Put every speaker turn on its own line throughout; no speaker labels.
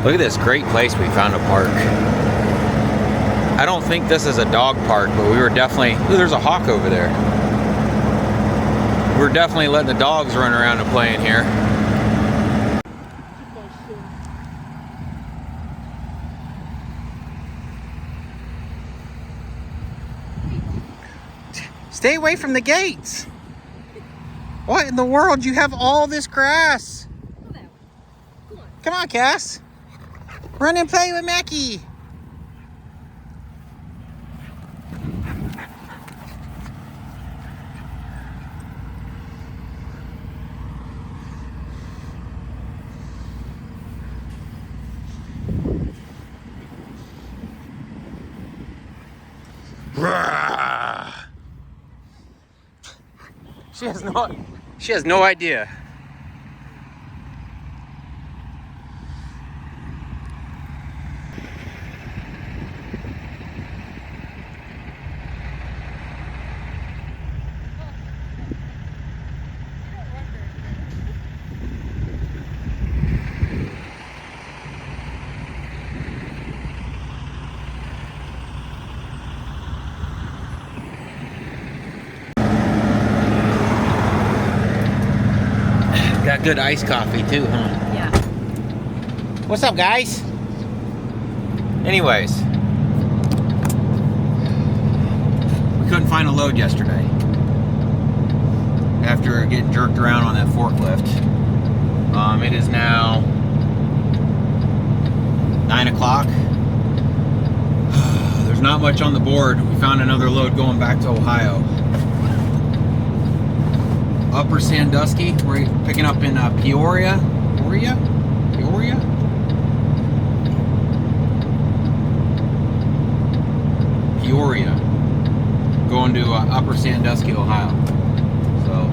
Look at this great place we found to park. I don't think this is a dog park, but we were definitely... Ooh, there's a hawk over there. We're definitely letting the dogs run around and play in here. Stay away from the gates. What in the world? You have all this grass. Come on, Cass. Run and play with Mackie. She has no idea. Got good iced coffee too, huh?
Yeah.
What's up, guys? Anyways, we couldn't find a load yesterday after getting jerked around on that forklift. It is now 9 o'clock. There's not much on the board. We found another load going back to Ohio. Upper Sandusky, we're picking up in Peoria, going to Upper Sandusky, Ohio. So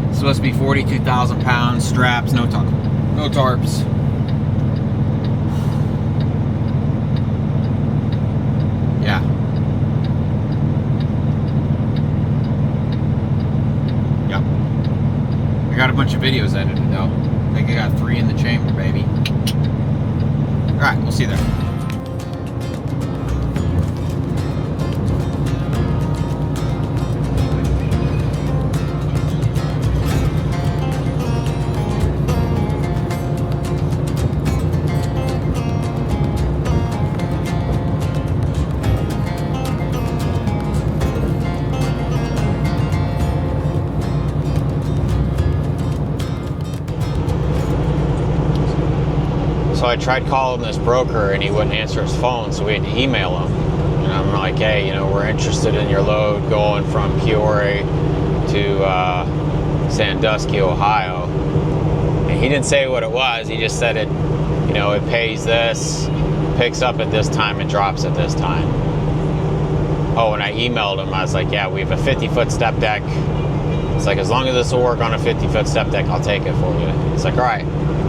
it's supposed to be 42,000 pounds, straps, no tarps. Yeah. I got a bunch of videos edited though. I think I got 3 in the chamber, baby. Alright, we'll see you there. So I tried calling this broker and he wouldn't answer his phone, so we had to email him. And I'm like, hey, you know, we're interested in your load going from Peoria to Sandusky, Ohio. And he didn't say what it was. He just said it, you know, it pays this, picks up at this time, and drops at this time. Oh, and I emailed him. I was like, yeah, we have a 50-foot step deck. It's like, as long as this will work on a 50-foot step deck, I'll take it for you. It's like, all right.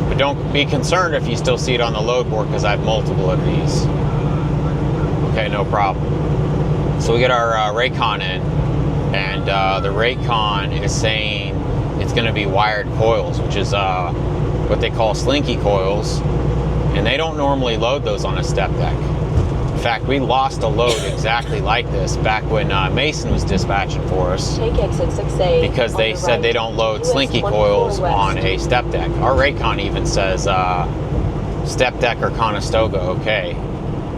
But don't be concerned if you still see it on the load board, because I have multiple of these. Okay, no problem. So we get our Raycon in, and the Raycon is saying it's going to be wired coils, which is what they call slinky coils, and they don't normally load those on a step deck. In fact, we lost a load exactly like this back when Mason was dispatching for us.
Take exit 6A
because they said they don't load slinky coils on a step deck. Our Raycon even says step deck or Conestoga, okay.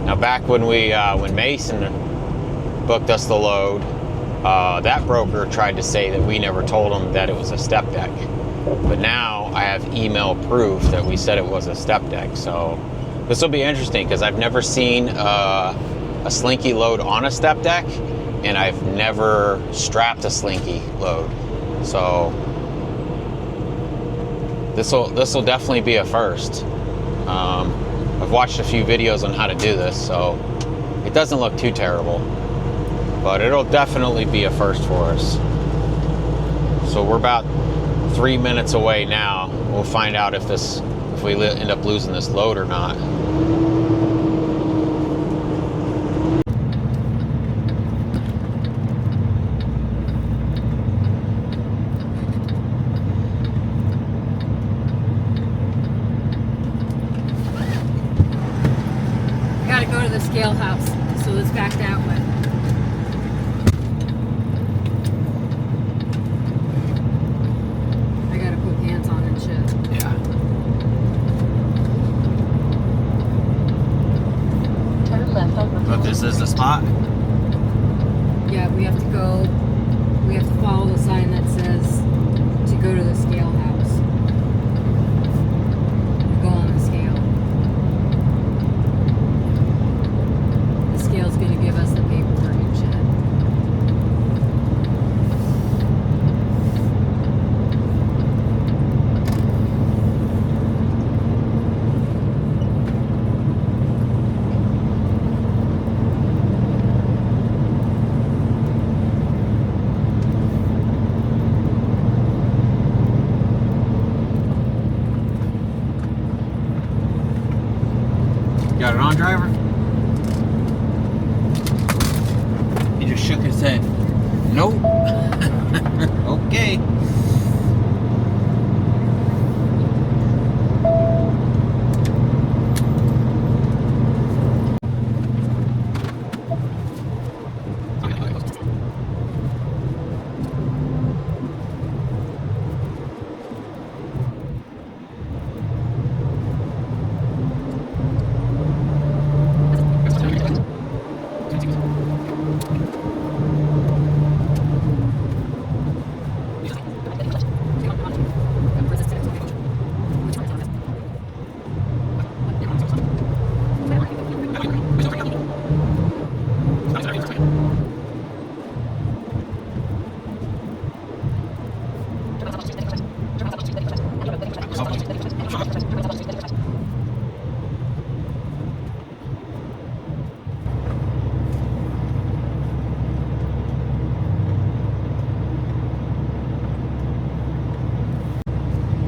Now back when when Mason booked us the load, that broker tried to say that we never told him that it was a step deck. But now I have email proof that we said it was a step deck. So this will be interesting, because I've never seen a slinky load on a step deck, and I've never strapped a slinky load. So this will definitely be a first. I've watched a few videos on how to do this, so it doesn't look too terrible, but it'll definitely be a first for us. So we're about 3 minutes away now. We'll find out if we end up losing this load or not.
scale house. So let's back that way. I gotta put pants on and shit.
Yeah.
Turn left on
But this is the spot?
Yeah, we have to follow the sign that says to go to the scale house. Go on the scale. The scale's gonna give us the paperwork and shit.
Got it on, driver? He just shook his head. Nope. Okay.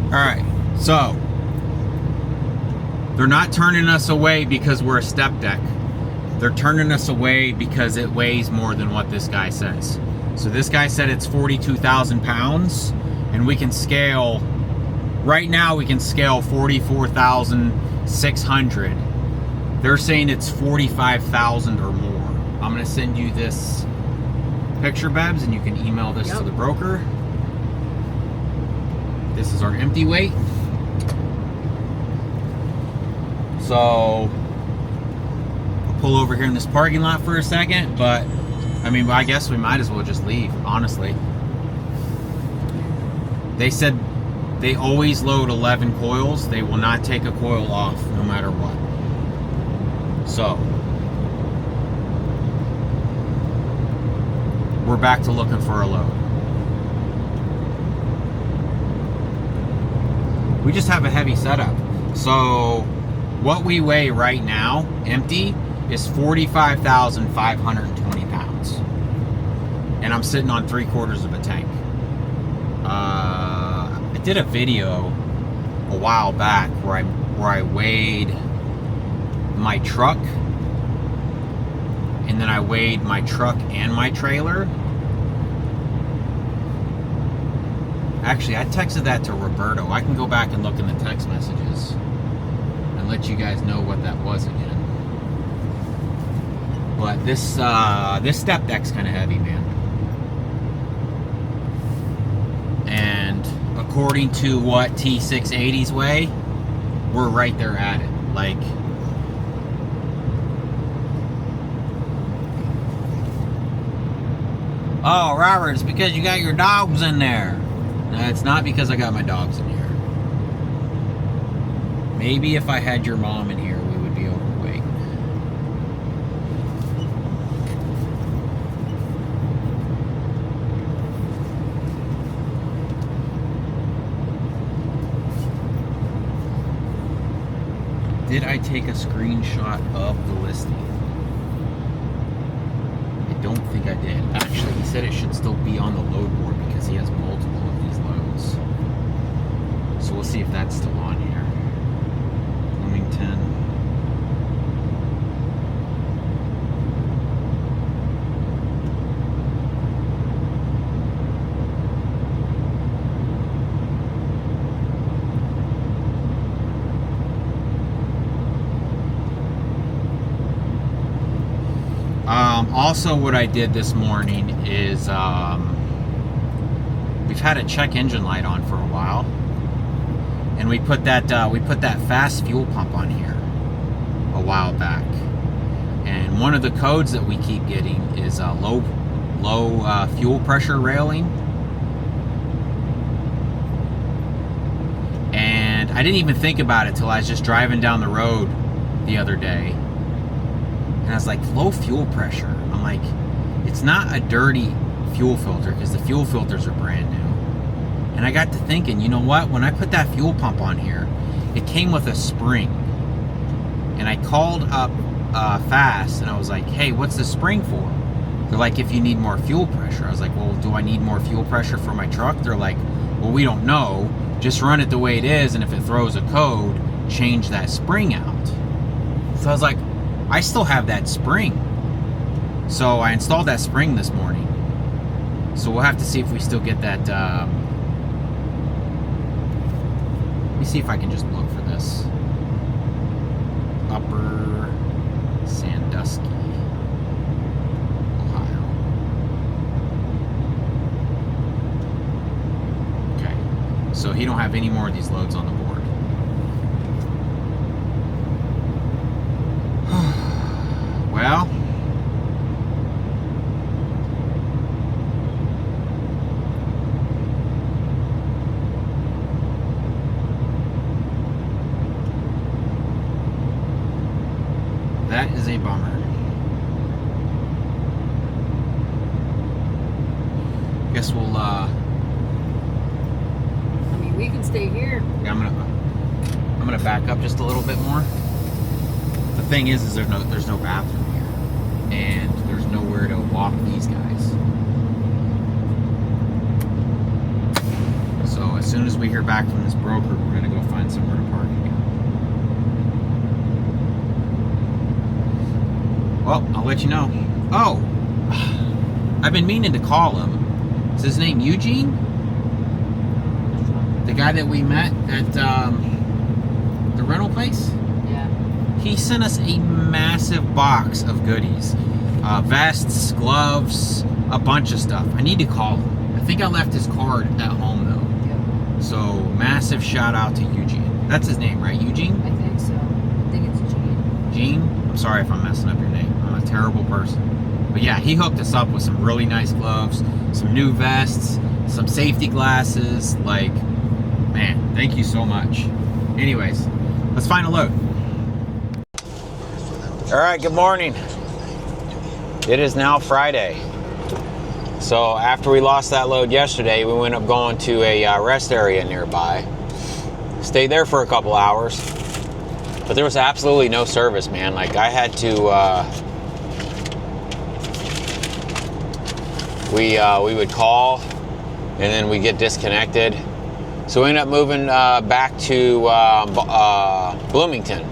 Alright, so they're not turning us away because we're a step deck. They're turning us away because it weighs more than what this guy says. So this guy said it's 42,000 pounds, and we can scale, right now we can scale 44,600. They're saying it's 45,000 or more. I'm gonna send you this picture, Babs, and you can email this to the broker. This is our empty weight. So I'll pull over here in this parking lot for a second, but I mean, I guess we might as well just leave, honestly. They said they always load 11 coils. They will not take a coil off no matter what. So we're back to looking for a load. We just have a heavy setup. So what we weigh right now, empty, is 45,520 pounds. And I'm sitting on 3/4 of a tank. I did a video a while back where I weighed my truck, and then I weighed my truck and my trailer. Actually, I texted that to Roberto. I can go back and look in the text messages and let you guys know what that was again. But this step deck's kind of heavy, man. And according to what T680s weigh, we're right there at it. Like, oh, Robert, it's because you got your dogs in there. No, it's not because I got my dogs in here. Maybe if I had your mom in here, we would be overweight. Did I take a screenshot of the listing? I don't think I did. Actually, he said it should still be on the load board because he has multiple of these loads. So we'll see if that's still on here. Bloomington. Also, what I did this morning is we've had a check engine light on for a while, and we put that fast fuel pump on here a while back. And one of the codes that we keep getting is low fuel pressure railing. And I didn't even think about it till I was just driving down the road the other day. And I was like, low fuel pressure. I'm like, it's not a dirty fuel filter because the fuel filters are brand new. And I got to thinking, you know what? When I put that fuel pump on here, it came with a spring. And I called up Fast and I was like, hey, what's the spring for? They're like, if you need more fuel pressure. I was like, well, do I need more fuel pressure for my truck? They're like, well, we don't know. Just run it the way it is, and if it throws a code, change that spring out. So I was like, I still have that spring. So I installed that spring this morning. So we'll have to see if we still get that. Let me see if I can just look for this. Upper Sandusky, Ohio. Okay, so he don't have any more of these loads on the board. Well, that is a bummer. Guess we'll
I mean, we can stay here.
yeah, I'm gonna back up just a little bit more. The thing is there's no bathroom here, and there's nowhere to walk these guys. So as soon as we hear back from this broker, we're gonna go find somewhere to park again. Well, I'll let you know. Oh, I've been meaning to call him. Is his name Eugene? The guy that we met at the rental place?
Yeah.
He sent us a massive box of goodies. Vests, gloves, a bunch of stuff. I need to call him. I think I left his card at home though.
Yep.
So, massive shout out to Eugene. That's his name, right? Eugene?
I think so. I think it's Gene.
Gene? I'm sorry if I'm messing up your name. I'm a terrible person. But yeah, he hooked us up with some really nice gloves, some new vests, some safety glasses. Like, man, thank you so much. Anyways, let's find a load. All right, good morning. It is now Friday. So after we lost that load yesterday, we went up going to a rest area nearby. Stayed there for a couple hours. But there was absolutely no service, man. Like, I had to, we would call, and then we'd get disconnected. So we ended up moving back to Bloomington.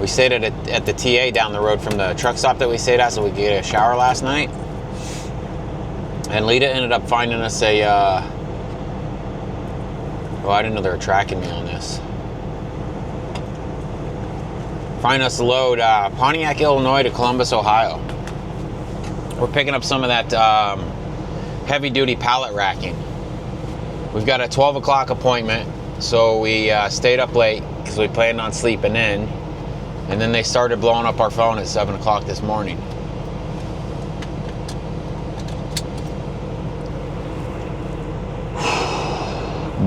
We stayed at the TA down the road from the truck stop that we stayed at, so we could get a shower last night. And Lita ended up finding us a, oh, I didn't know they were tracking me on this. Find us a load, Pontiac, Illinois to Columbus, Ohio. We're picking up some of that heavy-duty pallet racking. We've got a 12 o'clock appointment, so we stayed up late because we planned on sleeping in. And then they started blowing up our phone at 7 o'clock this morning.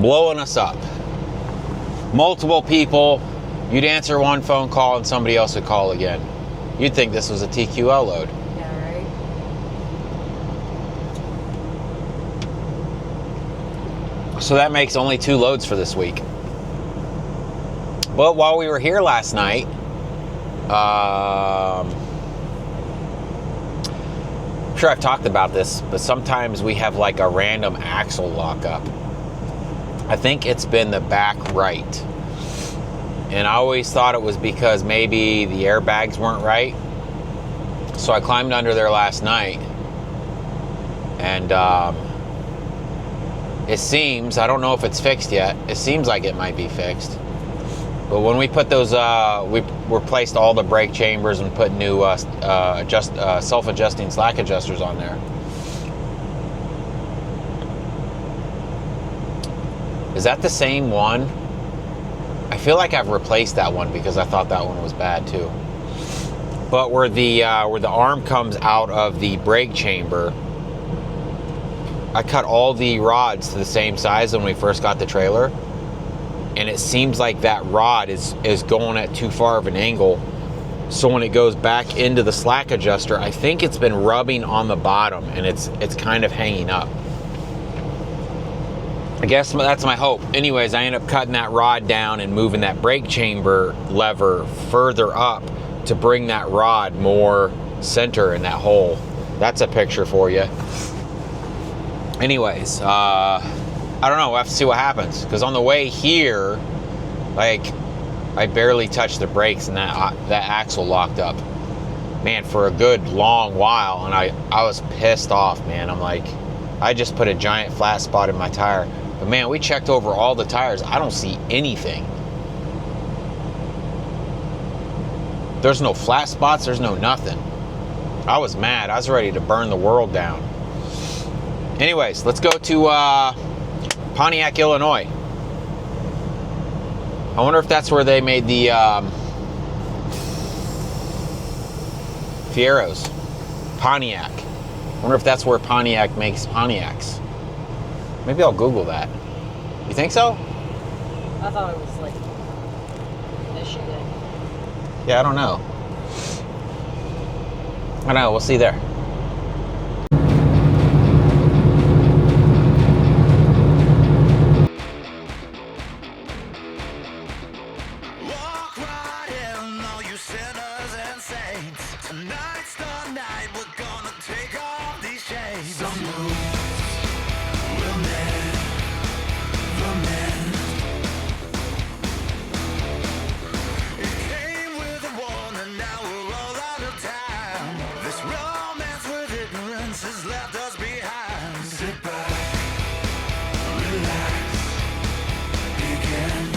Blowing us up. Multiple people. You'd answer one phone call and somebody else would call again. You'd think this was a TQL load.
Yeah, right?
So that makes only 2 loads for this week. But while we were here last night, I'm sure I've talked about this, but sometimes we have like a random axle lockup. I think it's been the back right. And I always thought it was because maybe the airbags weren't right. So I climbed under there last night. And it seems, I don't know if it's fixed yet. It seems like it might be fixed. But when we put those, we replaced all the brake chambers and put new self-adjusting slack adjusters on there. Is that the same one? I feel like I've replaced that one because I thought that one was bad too. But where the arm comes out of the brake chamber, I cut all the rods to the same size when we first got the trailer, and it seems like that rod is going at too far of an angle. So when it goes back into the slack adjuster, I think it's been rubbing on the bottom and it's kind of hanging up. I guess that's my hope. Anyways, I end up cutting that rod down and moving that brake chamber lever further up to bring that rod more center in that hole. That's a picture for you. Anyways, I don't know. We'll have to see what happens. Because on the way here, like, I barely touched the brakes and that axle locked up. Man, for a good long while. And I was pissed off, man. I'm like, I just put a giant flat spot in my tire. But man, we checked over all the tires. I don't see anything. There's no flat spots. There's no nothing. I was mad. I was ready to burn the world down. Anyways, let's go to Pontiac, Illinois. I wonder if that's where they made the Fieros. Pontiac. I wonder if that's where Pontiac makes Pontiacs. Maybe I'll Google that. You think so?
I thought it was like Michigan.
Yeah, I don't know. I don't know. We'll see there.
Walk right in, all you sinners and saints. Tonight's the night we're gonna take off these shades. Some moves will never mend. It came with a warning, now we're all out of time. This romance with ignorance has left us behind. Sit back, relax, begin.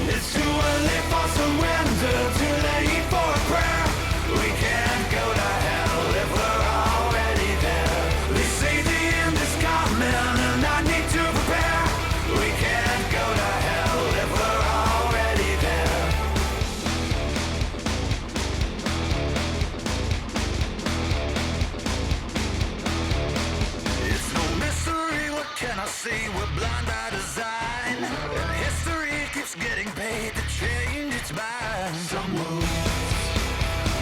It's too early for surrender, too late for a prayer. We can't go to hell if we're already there. They say the end is coming and I need to prepare. We can't go to hell if we're already there. It's no mystery, what can I say? We're blind by design. And history keeps getting paid to change its mind. Some moves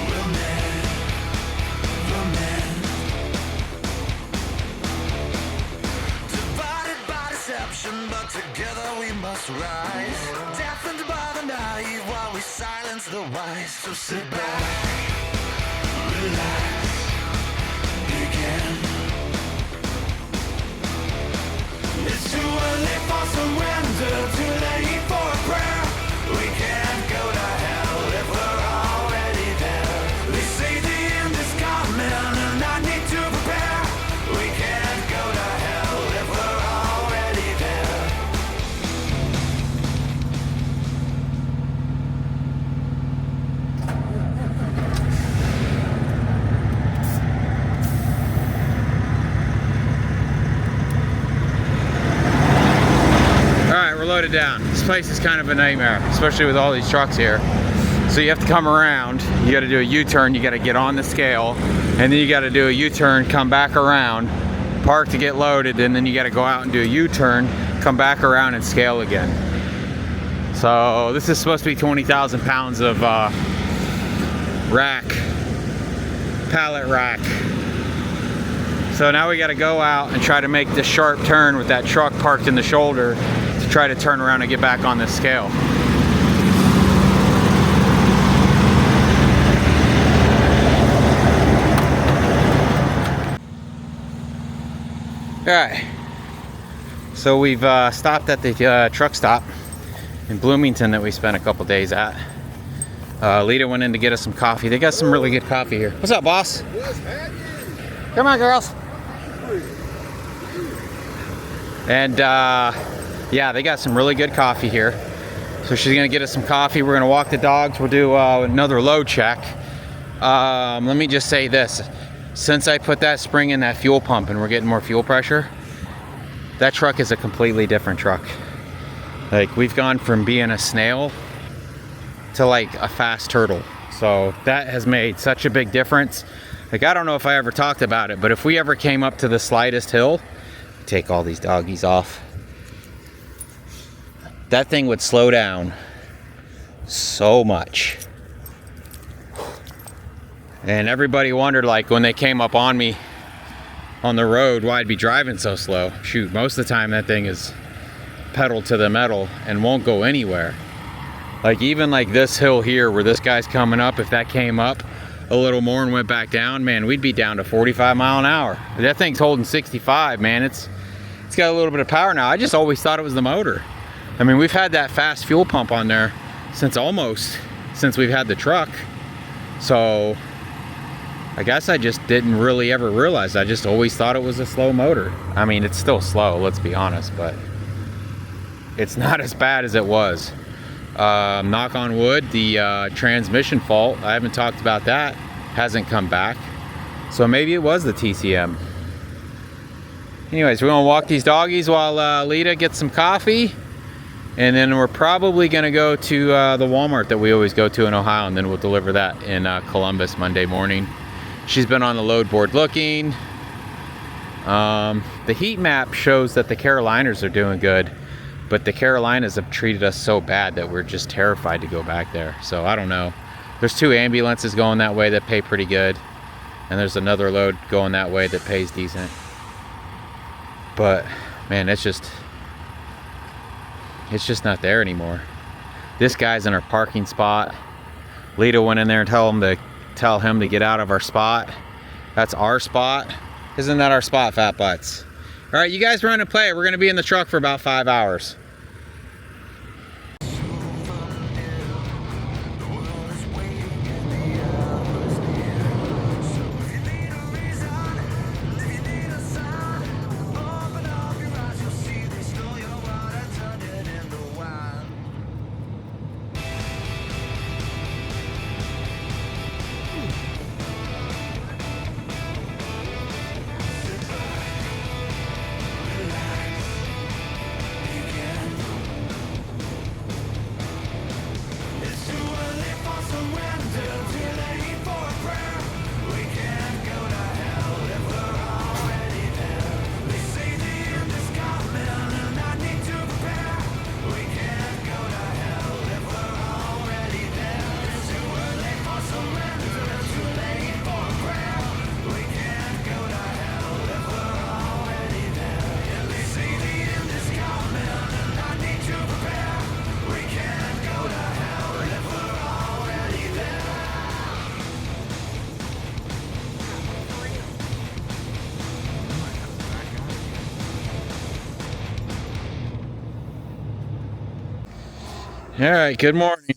will never mend. Divided by deception, but together we must rise. Deafened by the naive while we silence the wise. So sit back, relax, begin. It's too early for surrender, too late for a prayer. We can't go to hell if we're already there. They say the end is coming and I need to prepare. We can't go to hell if we're already there.
We're loaded down. This place is kind of a nightmare, especially with all these trucks here. So you have to come around, you gotta do a U-turn, you gotta get on the scale, and then you gotta do a U-turn, come back around, park to get loaded, and then you gotta go out and do a U-turn, come back around and scale again. So this is supposed to be 20,000 pounds of pallet rack. So now we gotta go out and try to make this sharp turn with that truck parked in the shoulder to try to turn around and get back on this scale. Alright, so we've stopped at the truck stop in Bloomington that we spent a couple days at. Lita went in to get us some coffee. They got some really good coffee here. What's up, boss? Come on, girls. And Yeah, they got some really good coffee here. So she's gonna get us some coffee. We're gonna walk the dogs. We'll do another load check. Let me just say this. Since I put that spring in that fuel pump and we're getting more fuel pressure, that truck is a completely different truck. Like, we've gone from being a snail to like a fast turtle. So that has made such a big difference. Like, I don't know if I ever talked about it, but if we ever came up to the slightest hill, take all these doggies off, that thing would slow down so much. And everybody wondered, like, when they came up on me on the road, why I'd be driving so slow. Shoot, most of the time that thing is pedal to the metal and won't go anywhere. Like, even like this hill here where this guy's coming up, if that came up a little more and went back down, man, we'd be down to 45 mile an hour. That thing's holding 65, man. It's got a little bit of power now. I just always thought it was the motor. I mean, we've had that fast fuel pump on there since we've had the truck. So I guess I just didn't really ever realize. I just always thought it was a slow motor. I mean, it's still slow, let's be honest, but it's not as bad as it was. Knock on wood, the transmission fault, I haven't talked about that, hasn't come back. So maybe it was the TCM. Anyways, we're gonna walk these doggies while Lita gets some coffee. And then we're probably gonna go to the Walmart that we always go to in Ohio, and then we'll deliver that in Columbus Monday morning. She's been on the load board looking. The heat map shows that the Carolinas are doing good, but the Carolinas have treated us so bad that we're just terrified to go back there. So I don't know. There's 2 ambulances going that way that pay pretty good, and there's another load going that way that pays decent. But man, it's just not there anymore. This guy's in our parking spot. Lita went in there and tell him to get out of our spot. That's our spot. Isn't that our spot, fat butts? All right, you guys run and play. We're gonna be in the truck for about 5 hours. All right, good morning.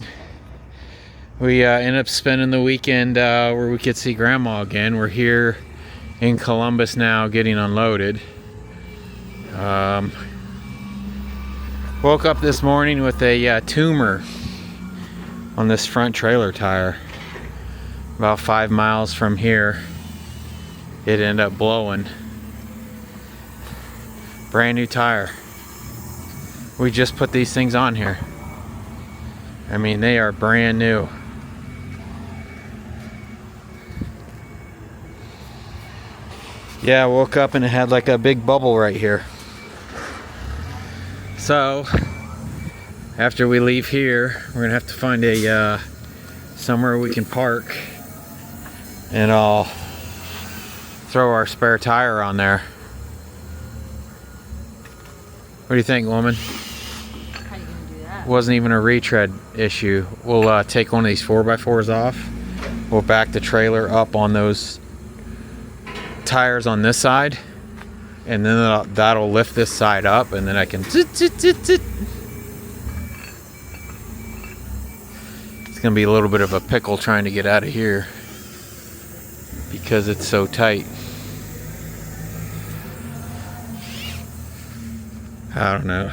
We ended up spending the weekend where we could see Grandma again. We're here in Columbus now, getting unloaded. Woke up this morning with a tumor on this front trailer tire. About 5 miles from here, it ended up blowing. Brand new tire. We just put these things on here. I mean, they are brand new. Yeah, I woke up and it had like a big bubble right here. So, after we leave here, we're gonna have to find a somewhere we can park, and I'll throw our spare tire on there. What do you think, woman?
How you gonna do that?
Wasn't even a retread issue. We'll take one of these 4x4s off. We'll back the trailer up on those tires on this side, and then that'll lift this side up, and then I can It's gonna be a little bit of a pickle trying to get out of here because it's so tight. I don't know.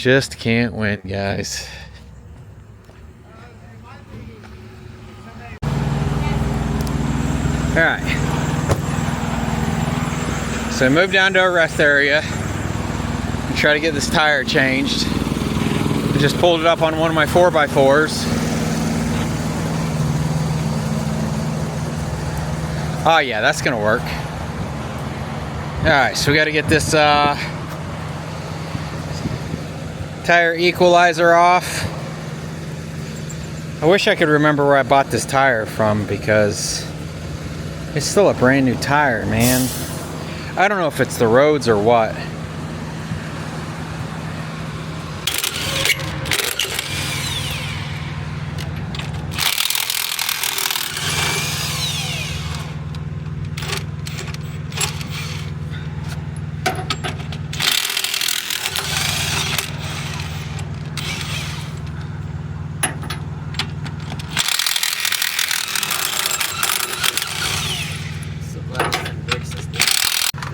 Just can't win, guys. Alright. So I moved down to a rest area and try to get this tire changed. I just pulled it up on one of my 4x4s. Oh yeah, that's gonna work. Alright, so we gotta get this tire equalizer off. I wish I could remember where I bought this tire from because it's still a brand new tire, man. I don't know if it's the roads or what.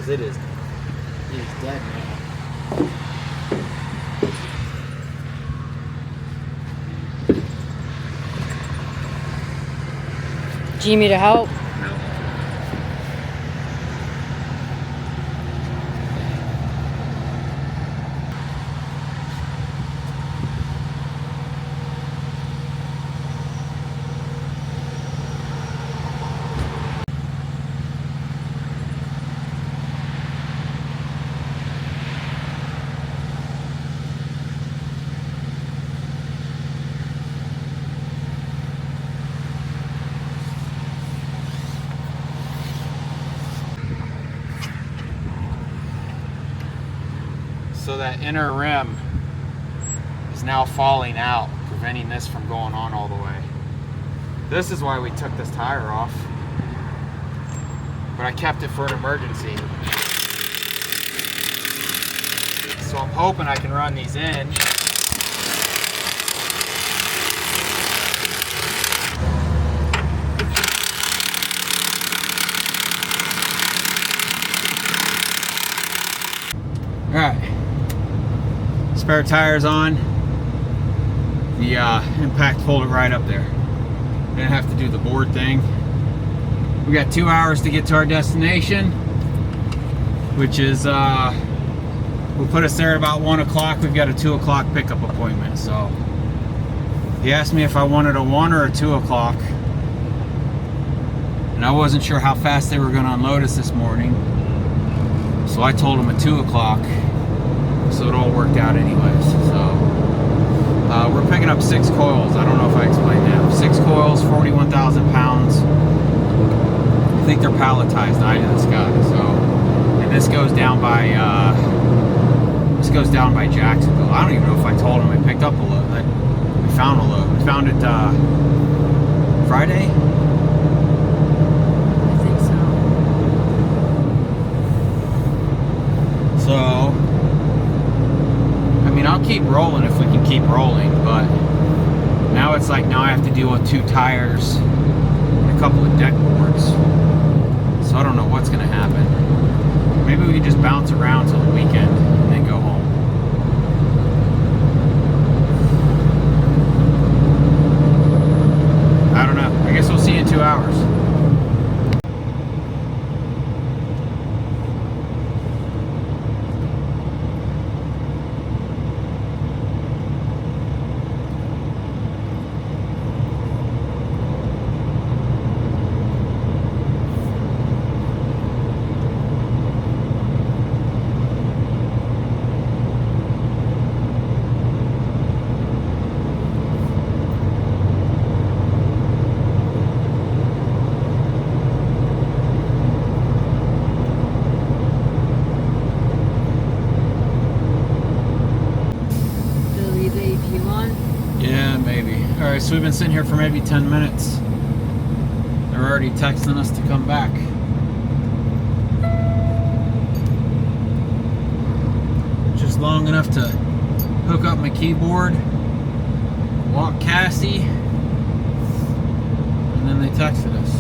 It is dead now.
Do you need me to help?
So that inner rim is now falling out, preventing this from going on all the way. This is why we took this tire off, but I kept it for an emergency. So I'm hoping I can run these in. All right. Spare tires on. The impact pulled it right up there. Didn't have to do the board thing. We got 2 hours to get to our destination, which is will put us there at about 1 o'clock. We've got a 2 o'clock pickup appointment. So he asked me if I wanted a 1 or a 2 o'clock, and I wasn't sure how fast they were going to unload us this morning. So I told him at 2 o'clock. So it all worked out anyways. So we're picking up 6 coils. I don't know if I explained that. 6 coils, 41,000 pounds. I think they're palletized eye to the sky. So, and this goes down by Jacksonville. I don't even know if I told him I picked up a load. We found a load. We found it Friday.
I think so.
So. I mean, I'll keep rolling if we can keep rolling, but now it's like, now I have to deal with 2 tires and a couple of deck boards. So I don't know what's gonna happen. Maybe we can just bounce around till the weekend and then go home. I don't know. I guess we'll see you in 2 hours. Alright, so we've been sitting here for maybe 10 minutes. They're already texting us to come back. Just long enough to hook up my keyboard, walk Cassie, and then they texted us.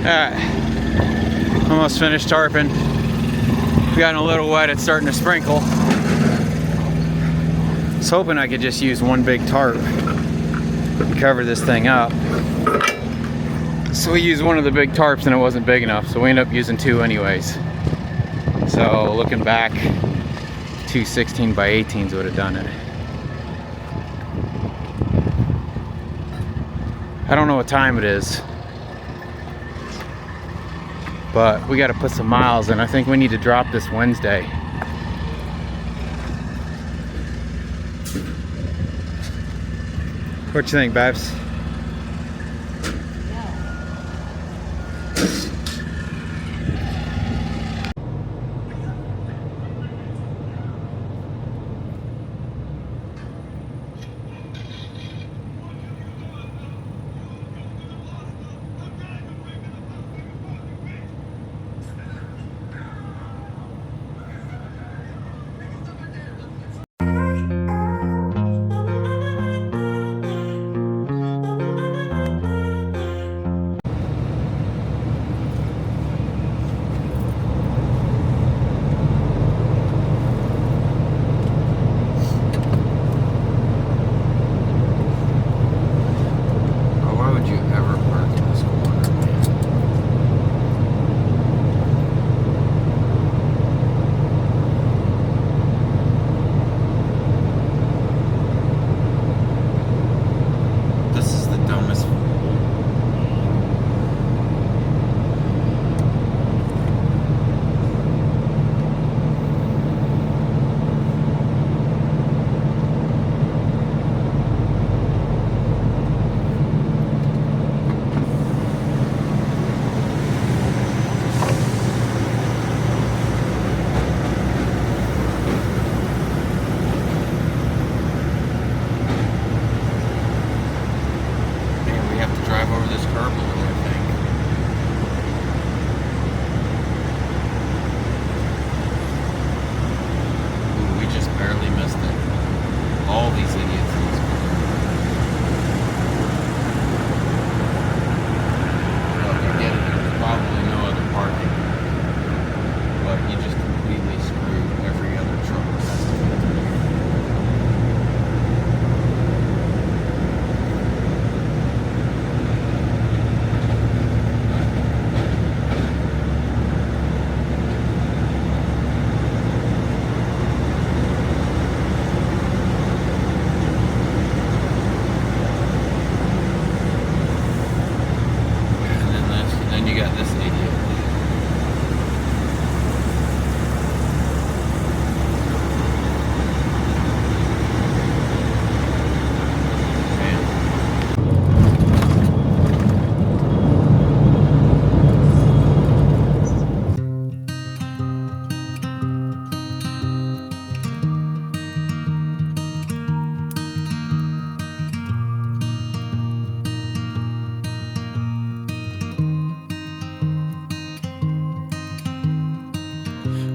Alright, almost finished tarping. Gotten a little wet, it's starting to sprinkle. I was hoping I could just use one big tarp and cover this thing up. So we used one of the big tarps and it wasn't big enough, so we ended up using two anyways. So looking back, 2 16 by 18s would have done it. I don't know what time it is, but we got to put some miles in. I think we need to drop this Wednesday. What you think, Babs?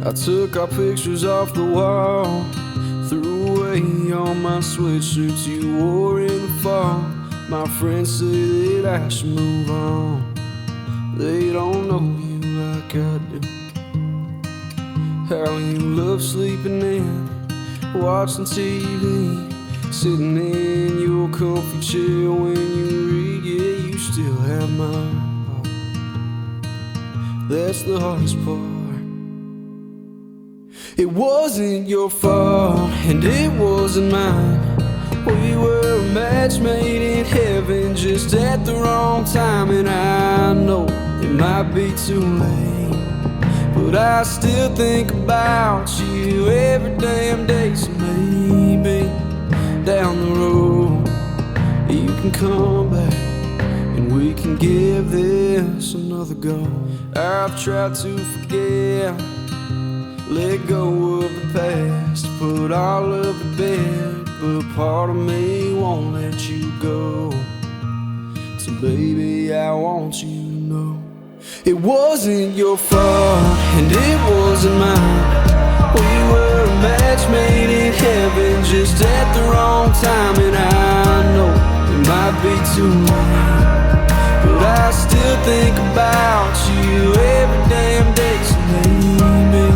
I took our pictures off the wall, threw away all my sweatshirts you wore in the fall. My friends say that I should move on. They don't know you like I do. How you love sleeping in, watching TV, sitting in your comfy chair when you read. Yeah, you still have my heart. That's the hardest part. It wasn't your fault, and it wasn't mine. We were a match made in heaven, just at the wrong time. And I know it might be too late, but I still think about you every damn day. So maybe down the road you can come back and we can give this another go. I've tried to forget, let go of the past, put all of it bed, but part of me won't let you go. So baby, I want you to know it wasn't your fault, and it wasn't mine. We were a match made in heaven, just at the wrong time. And I know it might be too late, but I still think about you every damn day. So maybe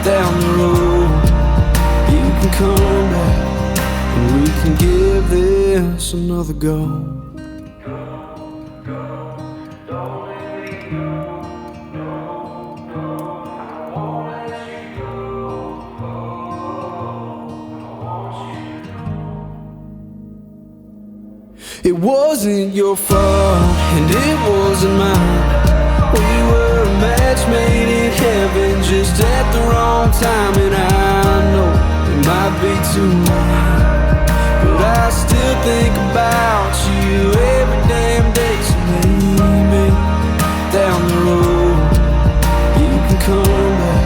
down the road you can come back and we can give this another go. It wasn't your fault, and it wasn't mine. We were a match made in heaven, just at the wrong time. And I know it might be too late, but I still think about you every damn day. So maybe down the road you can come back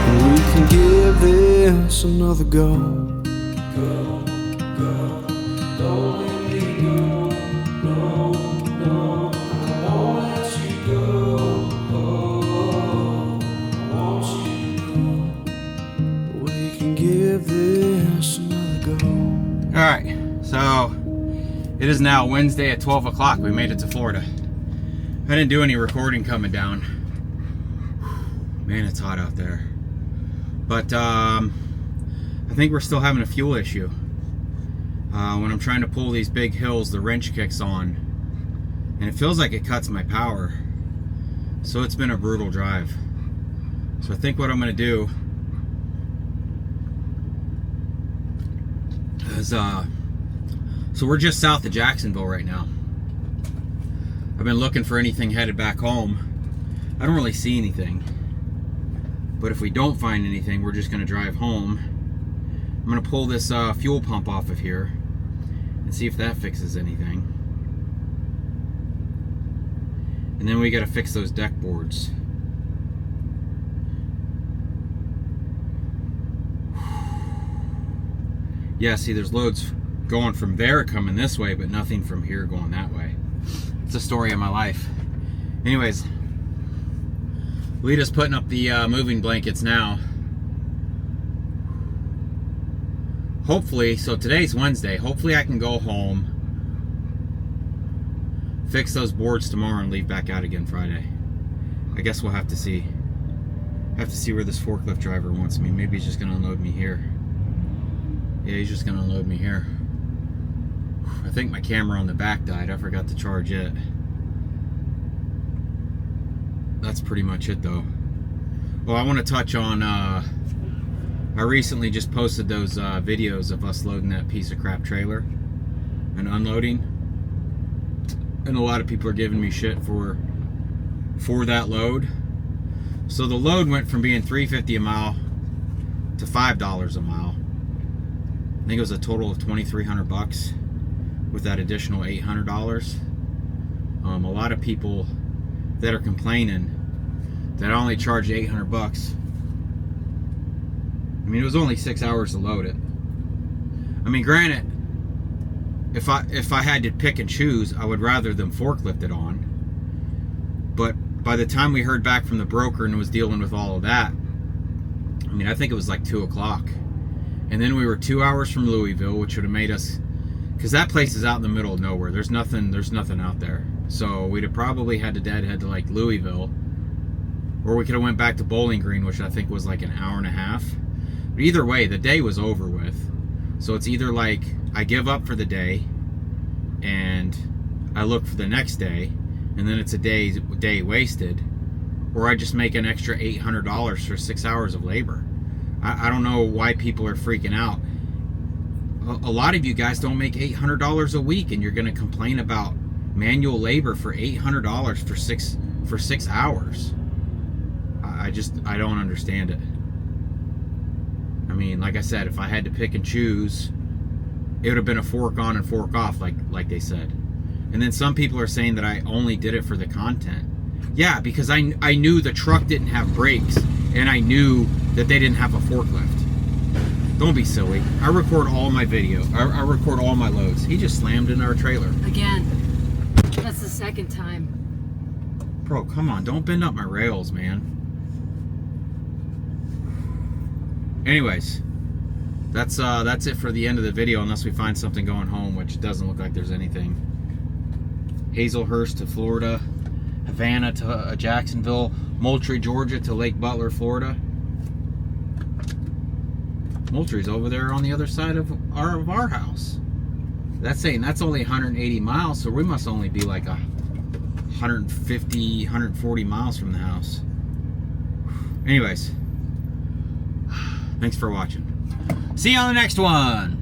and we can give this another go. Go, go, don't let me go. No, no, I won't let you go. Oh, I want you to know we can give this another go.
All right, so it is now Wednesday at 12 o'clock. We made it to Florida. I didn't do any recording coming down. Man, it's hot out there. But I think we're still having a fuel issue. When I'm trying to pull these big hills, the wrench kicks on, and it feels like it cuts my power. So it's been a brutal drive. So I think what I'm gonna do is, so we're just south of Jacksonville right now. I've been looking for anything headed back home. I don't really see anything. But if we don't find anything, we're just gonna drive home. I'm gonna pull this fuel pump off of here and see if that fixes anything. And then we gotta fix those deck boards. Yeah, see, there's loads going from there coming this way, but nothing from here going that way. It's the story of my life. Anyways, Lita's putting up the moving blankets now. Hopefully, so today's Wednesday, hopefully I can go home, fix those boards tomorrow, and leave back out again Friday. I guess we'll have to see. Have to see where this forklift driver wants me. Maybe he's just gonna unload me here. Yeah, he's just gonna unload me here. I think my camera on the back died. I forgot to charge it. That's pretty much it though. Well, I want to touch on, I recently just posted those videos of us loading that piece of crap trailer and unloading. And a lot of people are giving me shit for that load. So the load went from being $3.50 a mile to $5 a mile. I think it was a total of $2,300 with that additional $800. A lot of people that are complaining that I only charged $800. I mean, it was only 6 hours to load it. I mean, granted, if I had to pick and choose, I would rather them forklift it on. But by the time we heard back from the broker and was dealing with all of that, I mean, I think it was like 2 o'clock. And then we were 2 hours from Louisville, which would have made us, because that place is out in the middle of nowhere. There's nothing out there. So we'd have probably had to deadhead to like Louisville, or we could have went back to Bowling Green, which I think was like an hour and a half. But either way, the day was over with. So it's either like I give up for the day and I look for the next day, and then it's a day wasted, or I just make an extra $800 for 6 hours of labor. I don't know why people are freaking out. A lot of you guys don't make $800 a week, and you're going to complain about manual labor for $800 for 6 hours. I don't understand it. I mean, like I said, if I had to pick and choose, it would have been a fork on and fork off, like they said. And then some people are saying that I only did it for the content. Yeah, because I knew the truck didn't have brakes, and I knew that they didn't have a forklift. Don't be silly. I record all my video. I record all my loads. He just slammed in our trailer.
Again. That's the second time.
Bro, come on. Don't bend up my rails, man. Anyways, that's it for the end of the video, unless we find something going home, which doesn't look like there's anything. Hazelhurst to Florida, Havana to Jacksonville, Moultrie, Georgia to Lake Butler, Florida. Moultrie's over there on the other side of our house. That's saying that's only 180 miles, so we must only be like 150, 140 miles from the house. Anyways, thanks for watching. See you on the next one.